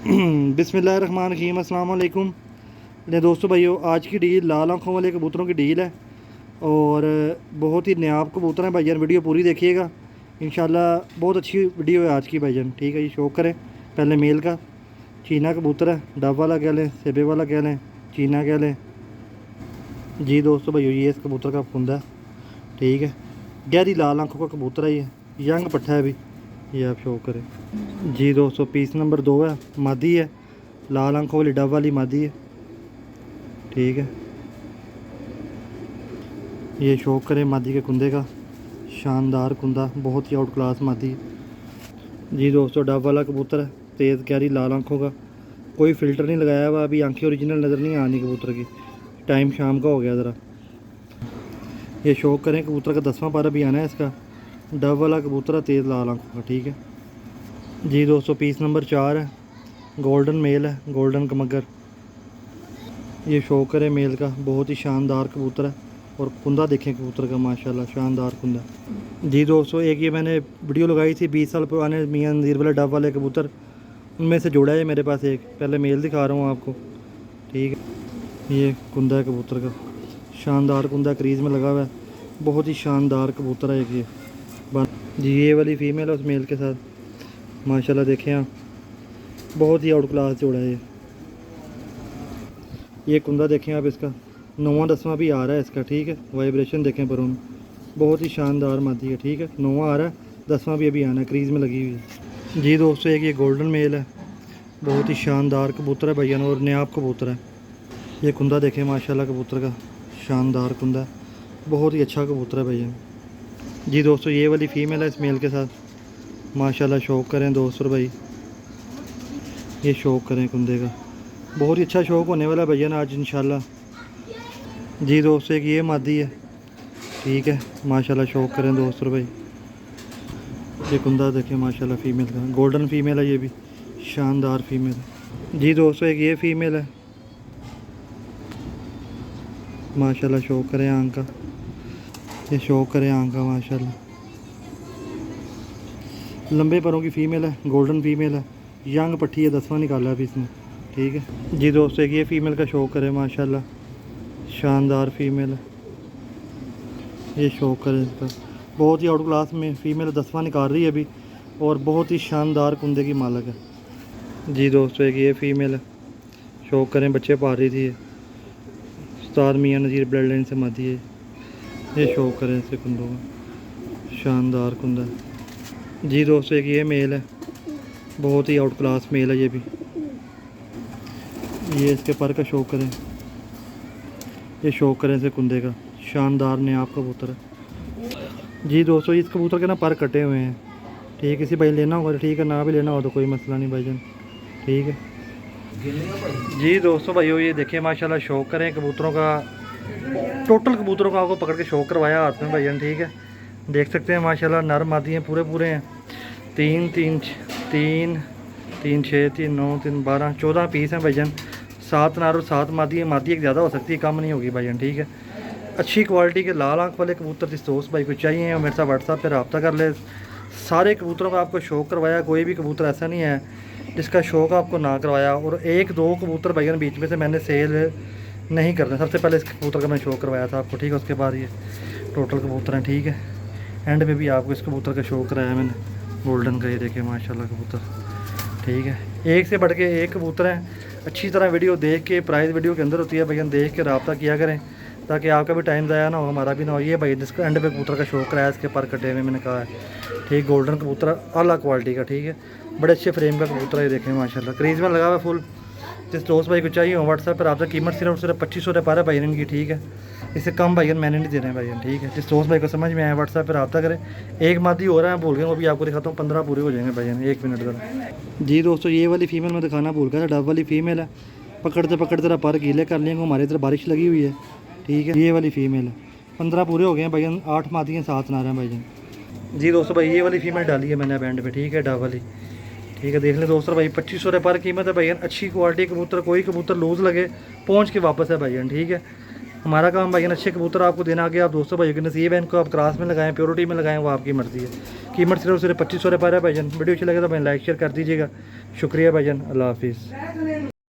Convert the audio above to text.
बिस्मिल्लाहिर्रहमानिर्रहीम, अस्सलाम वालेकुम। ले दोस्तों भाइयों, आज की डील लाल आँखों वाले कबूतरों की डील है और बहुत ही नायाब कबूतर हैं भाईजान। वीडियो पूरी देखिएगा, इंशाल्लाह बहुत अच्छी वीडियो है आज की भाईजान। ठीक है जी, शौक करें। पहले मेल का चीना कबूतर है, डब वाला कह लें, सेबे वाला कह लें, चीना कह लें जी। दोस्तों भाइयों, ये इस कबूतर का फुंदा है। ठीक है, गहरी लाल आँखों का कबूतर है, ये यंग पट्ठा है अभी, ये आप शौक करें जी। दोस्तों पीस नंबर 2 है, मादी है, लाल आंखों वाली डब वाली मादी है। ठीक है, ये शौक करें मादी के कुंदे का, शानदार कुंदा, बहुत ही आउट क्लास मादी है जी। दोस्तों डब वाला कबूतर है, तेज़ गहरी लाल आंखों का, कोई फ़िल्टर नहीं लगाया हुआ, अभी आंखें ओरिजिनल नज़र नहीं आनी कबूतर की। टाइम शाम का हो गया ज़रा। ये शौक करें कबूतर का 10वां पारा भी आना है इसका। डब वाला कबूतर है, तेज़ लाल आंखों का। ठीक है जी। दोस्तों पीस नंबर 4 है, गोल्डन मेल है, गोल्डन कमगर। ये शौकर है मेल का, बहुत ही शानदार कबूतर है और कुंदा देखें कबूतर का, माशाल्लाह शानदार कुंदा जी। दोस्तों एक ये मैंने वीडियो लगाई थी 20 साल पुराने मियाँ नज़ीर वाले डब वाले कबूतर, उनमें से जोड़ा है मेरे पास एक। पहले मेल दिखा रहा हूँ आपको। ठीक है, ये कुंदा है कबूतर का, शानदार कुंदा क्रीज़ में लगा हुआ है, बहुत ही शानदार कबूतर है एक ये जी। ये वाली फ़ीमेल है उस मेल के साथ, माशाल्लाह देखें आप, बहुत ही आउट क्लास जोड़ा है ये कुंदा देखें आप, इसका 9वां 10वां भी आ रहा है इसका। ठीक है, वाइब्रेशन देखें पर उन, बहुत ही शानदार मादी है। ठीक है, 9वां आ रहा है, 10वां भी अभी आना है, क्रीज़ में लगी हुई है जी। दोस्तों एक ये गोल्डन मेल है, बहुत ही शानदार कबूतर है भैया और नायाब कबूतर है। ये कुंदा देखें माशाल्लाह कबूतर का, शानदार कुंदा, बहुत ही अच्छा कबूतर है भैया जी। दोस्तों ये वाली फ़ीमेल है इस मेल के साथ, माशाल्लाह शौक करें दोस्तों भाई, ये शौक करें कुंदे का, बहुत ही अच्छा शौक होने वाला भैया ना आज इंशाल्लाह जी। दोस्तों एक ये मादी है। ठीक है, माशाल्लाह शौक करें दोस्तों भाई, ये कुंदा देखें माशाल्लाह फ़ीमेल का, गोल्डन फ़ीमेल है, ये भी शानदार फ़ीमेल है जी। दोस्तों एक ये फ़ीमेल है, माशाल्लाह शौक करें आंख का, ये शौक करें आंख का, माशाल्लाह लंबे पैरों की फ़ीमेल है, गोल्डन फ़ीमेल है, यंग पट्टी है, 10वां निकाला है अभी इसने। ठीक है जी। दोस्तों एक ये फ़ीमेल का शौक करें, माशाल्लाह शानदार फ़ीमेल है, ये शौक करें इसका, बहुत ही आउट क्लास में फ़ीमेल 10वां निकाल रही है अभी और बहुत ही शानदार कुंदे की मालक है जी। दोस्तों एक ये फ़ीमेल है, शौक करें बच्चे पा रही थी, उस्ताद मियाँ नज़ीर ब्लड लाइन से मादी है, ये शौक करें इससे कुंदों का, शानदार कुंदा जी। दोस्तों एक ये मेल है, बहुत ही आउट क्लास मेल है ये भी, ये इसके पर का शौक करें, ये शौक करें इसे कुंदे का, शानदार नायाब कबूतर है जी। दोस्तों इस कबूतर के ना पर कटे हुए हैं। ठीक है, किसी भाई लेना होगा तो ठीक है, ना भी लेना हो तो कोई मसला नहीं भाईजान। ठीक है जी। दोस्तों भाइयों ये देखिए माशाल्लाह शौक करें कबूतरों का, टोटल कबूतरों का आपको पकड़ के शौक करवाया हाथ में भाईजान। ठीक है, देख सकते हैं माशाल्लाह नर मादी हैं, पूरे पूरे हैं। 3 3 3 3 6 3 9 3 12 14 पीस हैं भाईजान, 7 नर और 7 मादी है। मादी एक ज़्यादा हो सकती है, कम नहीं होगी भाईजान। ठीक है, अच्छी क्वालिटी के लाल आँख वाले कबूतर जिस दोस्त भाई को चाहिए और मेरे साथ व्हाट्सएप पर रब्ता कर ले। सारे कबूतरों का आपको शौक करवाया, कोई भी कबूतर ऐसा नहीं है जिसका शौक आपको ना करवाया। और 1-2 कबूतर भाईजान बीच में से मैंने सेल नहीं करना, सबसे पहले इस कबूतर का मैंने शौक करवाया था आपको। ठीक है, उसके बाद ये टोटल कबूतर हैं। ठीक है, एंड में भी आपको इस कबूतर का शौक कराया मैंने, गोल्डन का, ये देखिए माशाल्लाह कबूतर। ठीक है, एक से बढ़ के एक कबूतर हैं। अच्छी तरह वीडियो देख के, प्राइस वीडियो के अंदर होती है भाईजान, देख के रब्ता किया करें ताकि आपका भी टाइम ज़ाया ना हो, हमारा भी ना हो। ये भाई जिसको एंड पे कबूतर का शौक कराया, इसके पर कटे हुए मैंने कहा है। ठीक, गोल्डन कबूतर अला क्वालिटी का। ठीक है, बड़े अच्छे फ्रेम का कबूतर है, ये देखें माशाल्लाह, क्रीज में लगा हुआ फुल। जिस दोस्त भाई को चाहिए हो व्हाट्सएप पर आपका, कीमत सिर्फ 2500 रुपये पा रहा है भाईजान की। ठीक है, इससे कम भाईजान मैंने नहीं देना है भाईजान। ठीक है, जिस दोस्त भाई को समझ में आया व्हाट्सएप पर रब्ता करें। एक मादी हो रहा है भूल गए, वो भी आपको दिखाता हूँ, 15 पूरे हो जाएंगे भाईजान, 1 मिनट ज़रा जी। दोस्तों ये वाली फ़ीमेल मैं दिखाना भूल गया था, डब वाली फ़ीमेल है, पकड़ते पकड़ते ज़रा पर गीले कर लेंगे, हमारे इधर बारिश लगी हुई है। ठीक है, ये वाली फ़ीमेल है, 15 पूरे हो गए हैं भाईजान, 8 मादी हैं, 7 नार हैं भाईजान जी। दोस्तों भाई ये वाली फ़ीमेल डाली है मैंने बैंड पे। ठीक है, डब वाली। ठीक है, देख लें दोस्तों भाई, 2500 रुपये पर कीमत है भाईजान। अच्छी क्वालिटी कबूतर, कोई कबूतर लूज़ लगे पहुँच के वापस है भाईजान। ठीक है, हमारा काम भाईजान अच्छे कबूतर आपको देना, आगे आप दोस्तों भाई के नसीब है, इनको आप क्रॉस में लगाएं, प्योरिटी में लगाएं, वो आपकी मर्ज़ी है। कीमत सिर्फ 2500 रुपये है भाईजान। वीडियो अच्छी लगे तो भाई लाइक शेयर कर दीजिएगा। शुक्रिया भाईजान, अल्लाह हाफिज़।